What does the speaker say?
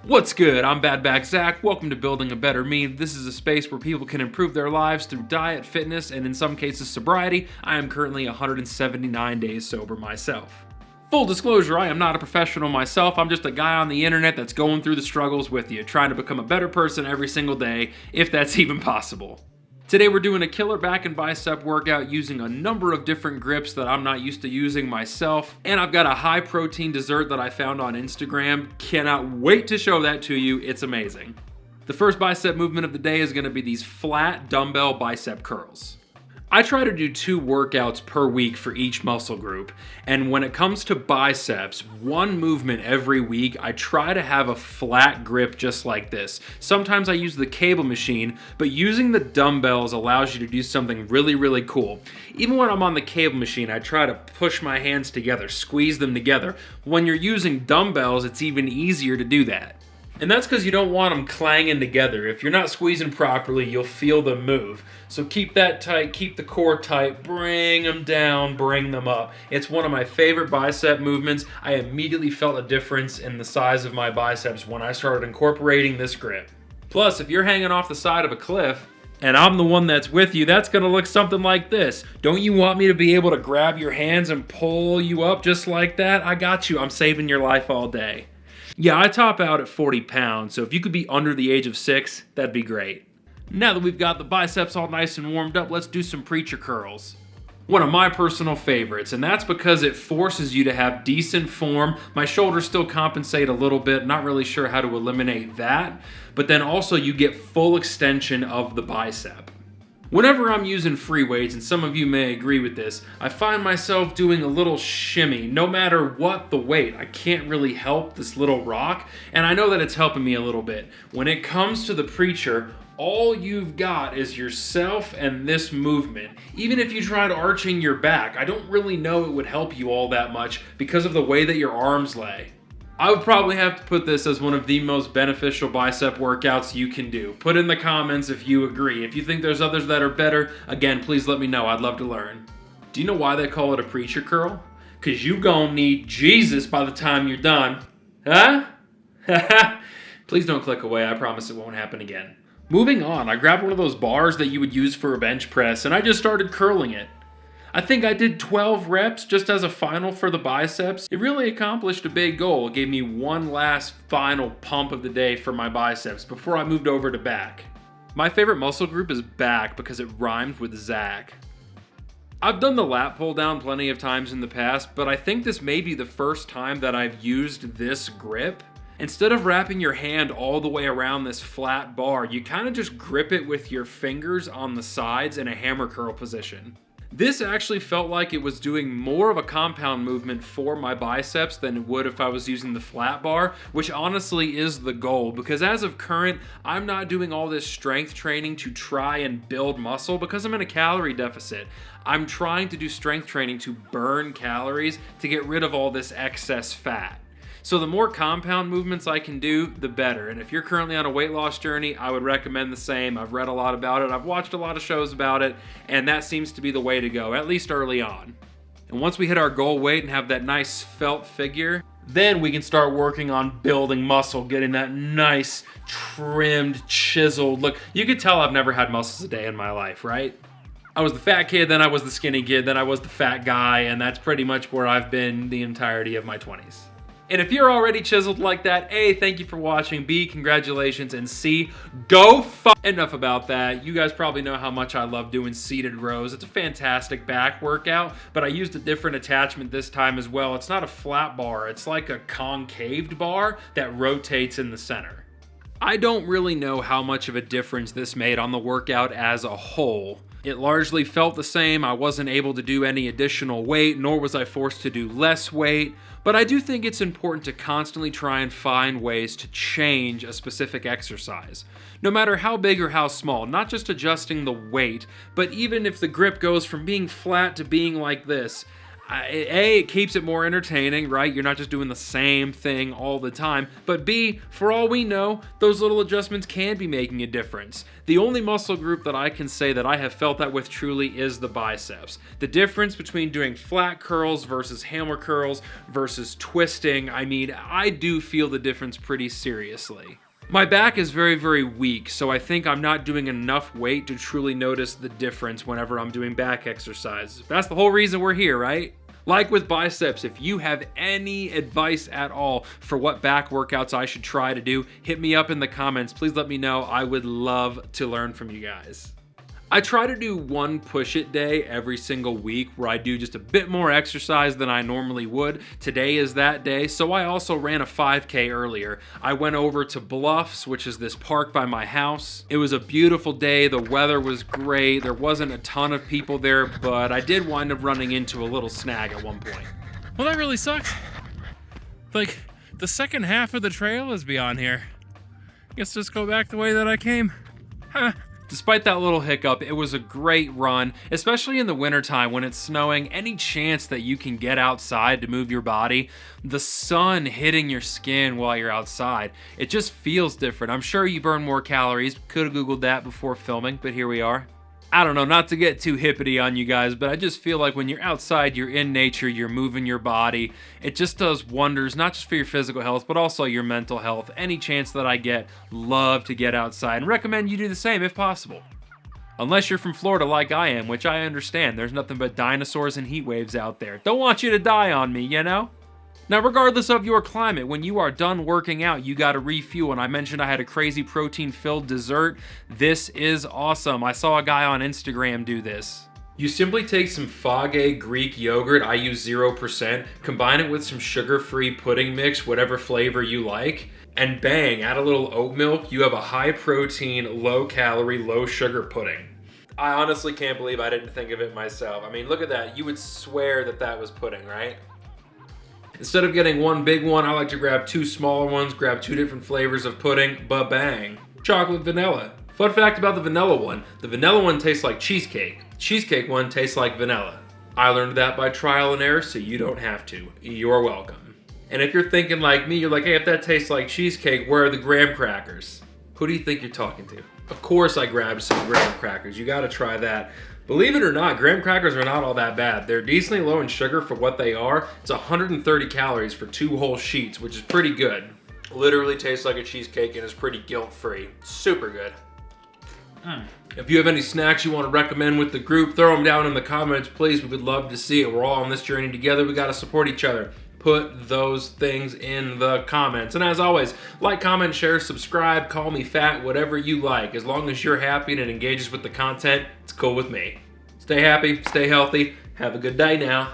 What's good? I'm Bad Back Zach. Welcome to Building a Better Me. This is a space where people can improve their lives through diet, fitness, and in some cases sobriety. I am currently 179 days sober myself. Full disclosure, I am not a professional myself. I'm just a guy on the internet that's going through the struggles with you, trying to become a better person every single day, if that's even possible. Today we're doing a killer back and bicep workout using a number of different grips that I'm not used to using myself. And I've got a high protein dessert that I found on Instagram. Cannot wait to show that to you. It's amazing. The first bicep movement of the day is going to be these flat dumbbell bicep curls. I try to do 2 workouts per week for each muscle group, and when it comes to biceps, one movement every week, I try to have a flat grip just like this. Sometimes I use the cable machine, but using the dumbbells allows you to do something really cool. Even when I'm on the cable machine, I try to push my hands together, squeeze them together. When you're using dumbbells, it's even easier to do that. And that's because you don't want them clanging together. If you're not squeezing properly, you'll feel them move. So keep that tight, keep the core tight, bring them down, bring them up. It's one of my favorite bicep movements. I immediately felt a difference in the size of my biceps when I started incorporating this grip. Plus, if you're hanging off the side of a cliff, and I'm the one that's with you, that's gonna look something like this. Don't you want me to be able to grab your hands and pull you up just like that? I got you, I'm saving your life all day. Yeah, I top out at 40 pounds, so if you could be under the age of 6, that'd be great. Now that we've got the biceps all nice and warmed up, let's do some preacher curls. One of my personal favorites, and that's because it forces you to have decent form. My shoulders still compensate a little bit, not really sure how to eliminate that, but then also you get full extension of the bicep. Whenever I'm using free weights, and some of you may agree with this, I find myself doing a little shimmy. No matter what the weight, I can't really help this little rock, and I know that it's helping me a little bit. When it comes to the preacher, all you've got is yourself and this movement. Even if you tried arching your back, I don't really know it would help you all that much because of the way that your arms lay. I would probably have to put this as one of the most beneficial bicep workouts you can do. Put in the comments if you agree. If you think there's others that are better, again, please let me know. I'd love to learn. Do you know why they call it a preacher curl? Because you gonna need Jesus by the time you're done. Huh? Please don't click away. I promise it won't happen again. Moving on, I grabbed one of those bars that you would use for a bench press, and I just started curling it. I think I did 12 reps just as a final for the biceps. It really accomplished a big goal. It gave me one last final pump of the day for my biceps before I moved over to back. My favorite muscle group is back because it rhymed with Zach. I've done the lat pull down plenty of times in the past, but I think this may be the first time that I've used this grip. Instead of wrapping your hand all the way around this flat bar, you kind of just grip it with your fingers on the sides in a hammer curl position. This actually felt like it was doing more of a compound movement for my biceps than it would if I was using the flat bar, which honestly is the goal, because as of current, I'm not doing all this strength training to try and build muscle because I'm in a calorie deficit. I'm trying to do strength training to burn calories to get rid of all this excess fat. So the more compound movements I can do, the better. And if you're currently on a weight loss journey, I would recommend the same. I've read a lot about it. I've watched a lot of shows about it, and that seems to be the way to go, at least early on. And once we hit our goal weight and have that nice svelte figure, then we can start working on building muscle, getting that nice, trimmed, chiseled look. You could tell I've never had muscles a day in my life, right? I was the fat kid, then I was the skinny kid, then I was the fat guy, and that's pretty much where I've been the entirety of my 20s. And if you're already chiseled like that, A, thank you for watching, B, congratulations, and C, go Enough about that. You guys probably know how much I love doing seated rows. It's a fantastic back workout, but I used a different attachment this time as well. It's not a flat bar, it's like a concaved bar that rotates in the center. I don't really know how much of a difference this made on the workout as a whole. It largely felt the same. I wasn't able to do any additional weight, nor was I forced to do less weight. But I do think it's important to constantly try and find ways to change a specific exercise. No matter how big or how small, not just adjusting the weight, but even if the grip goes from being flat to being like this, A, it keeps it more entertaining, right? You're not just doing the same thing all the time. But B, for all we know, those little adjustments can be making a difference. The only muscle group that I can say that I have felt that with truly is the biceps. The difference between doing flat curls versus hammer curls versus twisting, I mean, I do feel the difference pretty seriously. My back is very, very weak, so I think I'm not doing enough weight to truly notice the difference whenever I'm doing back exercises. That's the whole reason we're here, right? Like with biceps, if you have any advice at all for what back workouts I should try to do, hit me up in the comments. Please let me know. I would love to learn from you guys. I try to do one push-it day every single week where I do just a bit more exercise than I normally would. Today is that day, so I also ran a 5K earlier. I went over to Bluffs, which is this park by my house. It was a beautiful day, the weather was great, there wasn't a ton of people there, but I did wind up running into a little snag at one point. Well, that really sucks. Like, the second half of the trail is beyond here. Guess just go back the way that I came. Huh. Despite that little hiccup, it was a great run, especially in the wintertime when it's snowing. Any chance that you can get outside to move your body, the sun hitting your skin while you're outside, it just feels different. I'm sure you burn more calories. Could have Googled that before filming, but here we are. I don't know, not to get too hippity on you guys, but I just feel like when you're outside, you're in nature, you're moving your body. It just does wonders, not just for your physical health, but also your mental health. Any chance that I get, love to get outside and recommend you do the same if possible. Unless you're from Florida like I am, which I understand. There's nothing but dinosaurs and heat waves out there. Don't want you to die on me, you know? Now, regardless of your climate, when you are done working out, you gotta refuel. And I mentioned I had a crazy protein-filled dessert. This is awesome. I saw a guy on Instagram do this. You simply take some Fage Greek yogurt, I use 0%, combine it with some sugar-free pudding mix, whatever flavor you like, and bang, add a little oat milk, you have a high-protein, low-calorie, low-sugar pudding. I honestly can't believe I didn't think of it myself. I mean, look at that. You would swear that that was pudding, right? Instead of getting one big one, I like to grab two smaller ones, grab two different flavors of pudding, ba-bang. Chocolate vanilla. Fun fact about the vanilla one tastes like cheesecake. The cheesecake one tastes like vanilla. I learned that by trial and error, so you don't have to. You're welcome. And if you're thinking like me, you're like, hey, if that tastes like cheesecake, where are the graham crackers? Who do you think you're talking to? Of course I grabbed some graham crackers. You gotta try that. Believe it or not, graham crackers are not all that bad. They're decently low in sugar for what they are. It's 130 calories for 2 whole sheets, which is pretty good. Literally tastes like a cheesecake and is pretty guilt-free. Super good. If you have any snacks you want to recommend with the group, throw them down in the comments, please. We would love to see it. We're all on this journey together. We got to support each other. Put those things in the comments. And as always, like, comment, share, subscribe, call me fat, whatever you like. As long as you're happy and it engages with the content, it's cool with me. Stay happy, stay healthy, have a good day now.